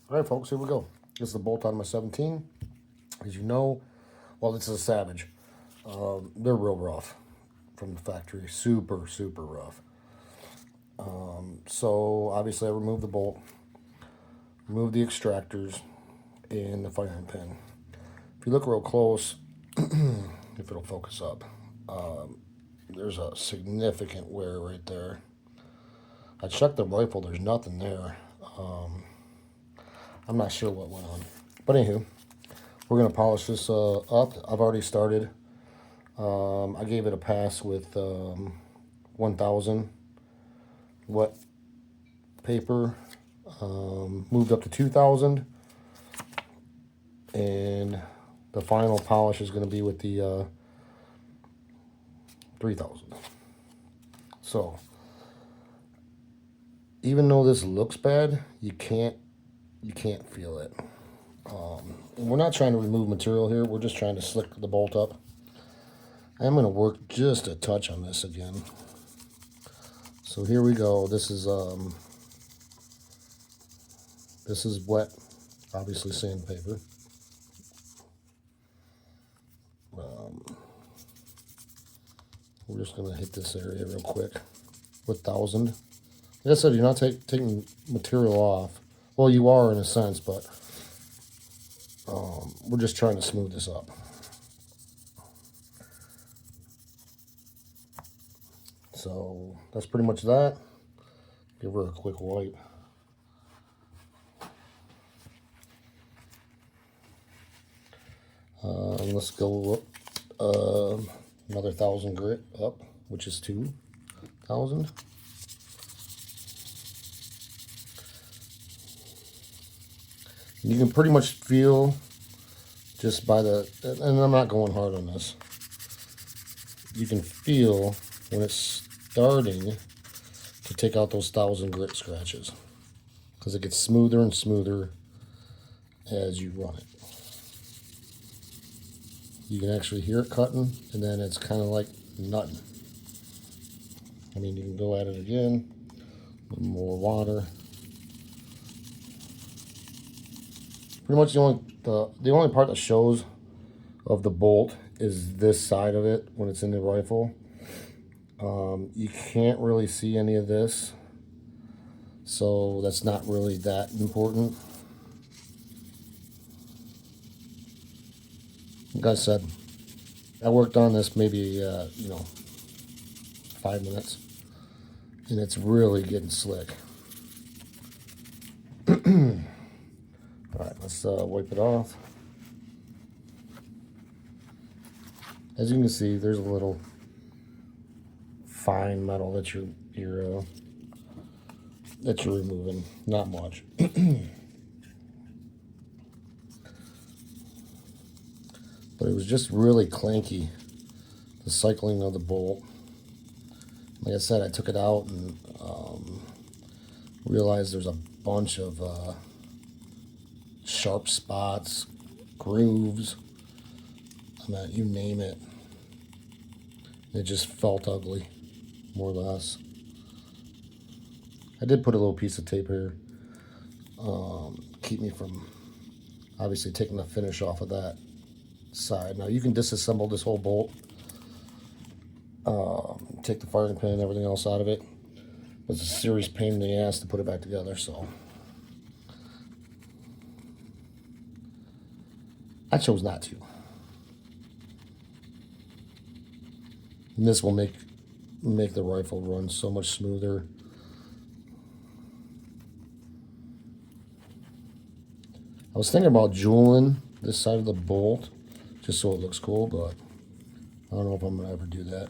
All right, folks, here we go. This is the bolt on my 17. As you know, well, this is a Savage. They're real rough from the factory. Super, super rough. So obviously I removed the bolt, removed the extractors, and the firing pin. If you look real close, if it'll focus up, there's a significant wear right there. I checked the rifle, there's nothing there. I'm not sure what went on. But anywho, we're going to polish this up. I've already started. I gave it a pass with 1,000 wet paper. Moved up to 2,000. And the final polish is going to be with the 3,000. So, even though this looks bad, you can't feel it. We're not trying to remove material here. We're just trying to slick the bolt up. I'm going to work just a touch on this again. So here we go. This is wet, obviously sandpaper. We're just going to hit this area real quick with 1,000. Like I said, you're not taking material off. Well, you are in a sense, but we're just trying to smooth this up. So that's pretty much that. Give her a quick wipe. Let's go another 1,000 grit up, which is 2,000. You can pretty much feel just by the, and I'm not going hard on this, you can feel when it's starting to take out those 1,000 grit scratches, because it gets smoother and smoother as you run it. You can actually hear it cutting, and then it's kind of like nutting. I mean, you can go at it again, a little more water. Pretty much the only part that shows of the bolt is this side of it when it's in the rifle. You can't really see any of this, so that's not really that important. Like I said, I worked on this maybe 5 minutes, and it's really getting slick. All right, let's wipe it off. As you can see, there's a little fine metal that you're removing. Not much. But it was just really clanky, the cycling of the bolt. Like I said, I took it out and realized there's a bunch of sharp spots, grooves, I mean, you name it. It just felt ugly, more or less. I did put a little piece of tape here, keep me from obviously taking the finish off of that side. Now you can disassemble this whole bolt, take the firing pin and everything else out of it. It's a serious pain in the ass to put it back together, so I chose not to. And this will make the rifle run so much smoother. I was thinking about jeweling this side of the bolt just so it looks cool, but I don't know if I'm gonna ever do that.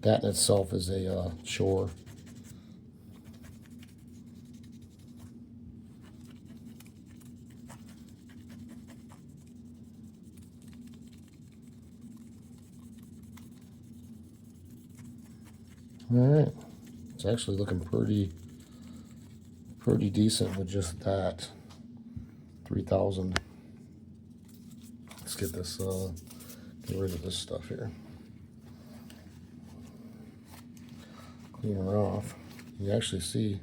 That in itself is a chore. All right, it's actually looking pretty decent with just that 3,000. Let's get this, get rid of this stuff here. Clean her off. You actually see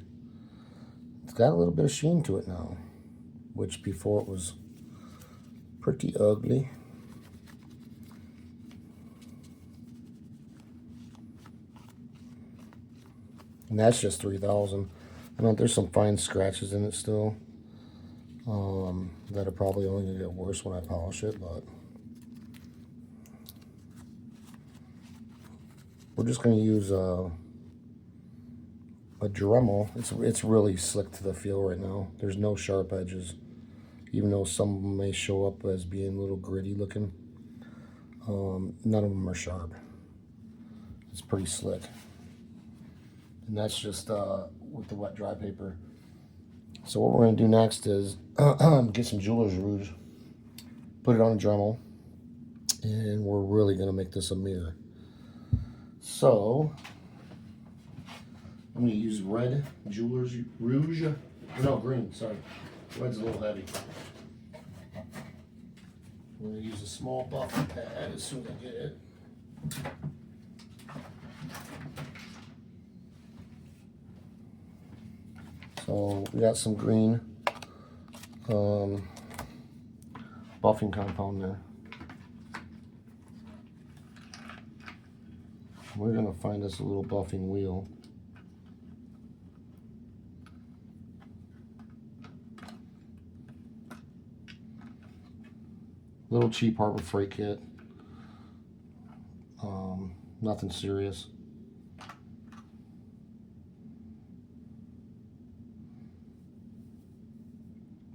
it's got a little bit of sheen to it now, which before it was pretty ugly. And that's just 3,000. I know there's some fine scratches in it still. That are probably only gonna get worse when I polish it, but we're just gonna use a Dremel. It's really slick to the feel right now. There's no sharp edges, even though some of them may show up as being a little gritty looking. None of them are sharp. It's pretty slick. And that's just with the wet dry paper. So what we're going to do next is get some Jeweler's Rouge, put it on a Dremel, and we're really going to make this a mirror. So I'm going to use red Jeweler's Rouge. No, green, sorry. Red's a little heavy. I'm going to use a small buffing pad as soon as I get it. So we got some green buffing compound there. We're going to find us a little buffing wheel. Little cheap Harbor Freight kit. Nothing serious.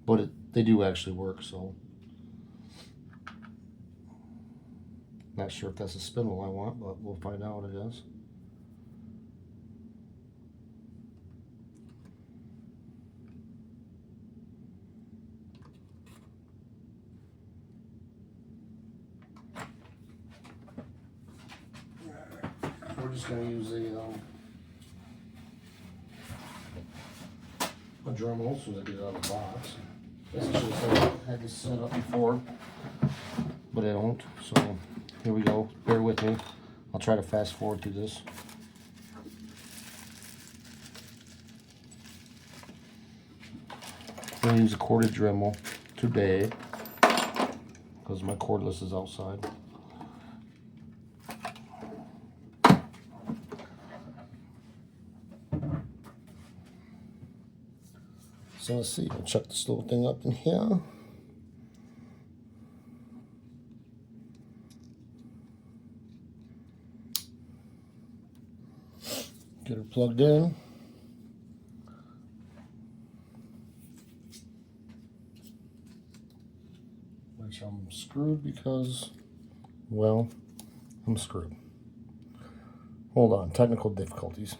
But they do actually work, so not sure if that's a spindle I want, but we'll find out, I guess. We're just going to use a Dremel as soon as I get it out of the box. I should have had this set up before, but I don't. So here we go. Bear with me. I'll try to fast forward through this. I'm going to use a corded Dremel today because my cordless is outside. So let's see, we'll chuck this little thing up in here. Get her plugged in. Which I'm screwed because, well, I'm screwed. Hold on, technical difficulties.